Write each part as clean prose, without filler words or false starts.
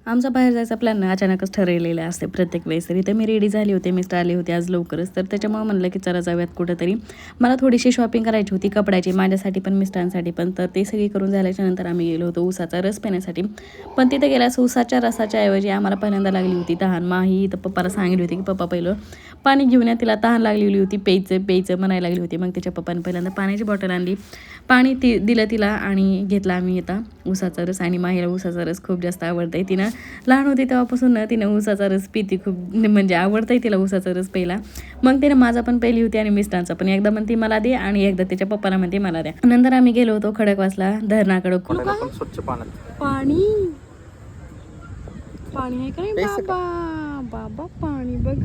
आमचा बाहेर जायचा प्लॅन ना अचानकच ठरलेला असते प्रत्येक वेळेस. तरी तर मी रेडी झाली होते, मिस्टर आले होते आज लवकरच, तर त्याच्यामुळे म्हणलं की चला जाऊयात कुठंतरी. मला थोडीशी शॉपिंग करायची होती कपड्याची, माझ्यासाठी पण मिस्टरांसाठी पण. तर ते सगळी करून झाल्याच्या नंतर आम्ही गेलो होतो ऊसाचा रस पिण्यासाठी. पण तिथे गेल्यास ऊसाच्या रसाच्या ऐवजी आम्हाला पहिल्यांदा लागली होती तहान. माही तर पप्पाला सांगितली होती की पप्पा पहिलं पाणी घेऊन या, तिला तहान लागलेली होती, प्यायचं म्हणायला लागली होती. मग तिच्या पप्पाने पहिल्यांदा पाण्याची बॉटल आणली, पाणी दिलं तिला आणि घेतला आम्ही आता ऊसाचा रस. आणि माहीला ऊसाचा रस खूप जास्त आवडतं. तिनं लहान होती तेव्हापासून ना तिनं ऊसाचा रस पिती खूप, म्हणजे आवडतं तिला ऊसाचा रस प्यायला. मग तिने माझा पण पहिली होती आणि मिस्टरांचा पण. एकदा म्हणते मला दे आणि एकदा तिच्या पप्पाला म्हणते मला द्या. नंतर आम्ही गेलो होतो खडकवासला धरणाकडं. स्वच्छ पाणी पाणी आहे का नाही बाबा, बाबा पाणी बघ.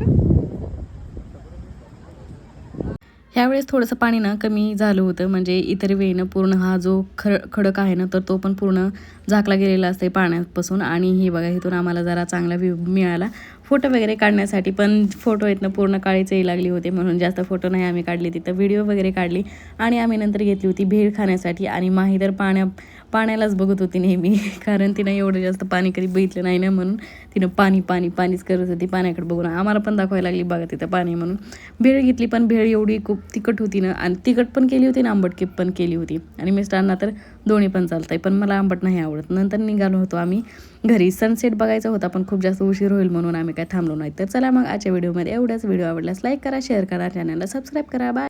ह्यावेळेस थोडंसं पाणी ना कमी झालं होतं, म्हणजे इतर वेळीनं पूर्ण हा जो खडक आहे ना तर तो पण पूर्ण झाकला गेलेला असते पाण्यापासून. आणि हे बघा इथून आम्हाला जरा चांगला व्ह्यू मिळाला फोटो वगैरे काढण्यासाठी. पण फोटो आहेत ना पूर्ण काळीचही लागली होते म्हणून जास्त फोटो नाही आम्ही काढले. तिथं व्हिडिओ वगैरे काढली आणि आम्ही नंतर घेतली होती भेळ खाण्यासाठी. आणि माही तर पाण्यालाच बघत होती नेहमी, कारण तिनं एवढं जास्त पाणी कधी बघितलं नाही ना, म्हणून तिनं पाणीच करत होती पाण्याकडे बघून. आम्हाला पण दाखवायला लागली बघा तिथं पाणी म्हणून. भेळ घेतली, पण भेळ एवढी खूप तिखट होती ना, आणि तिखट पण केली होती ना आंबट पण केली होती. आणि मिस्टरांना तर दोन्ही पण चालतंय, पण मला आंबट नाही आवडत. नंतर निघालो होतो आम्ही घरी. सनसेट बघायचा होता पण खूप जास्त उशीर होईल म्हणून आम्ही काय थांबलो नाही. तर चला मग आजच्या व्हिडिओमध्ये एवढंच. व्हिडिओ आवडल्यास लाईक करा, शेअर करा, चॅनलला सबस्क्राईब करा. बाय.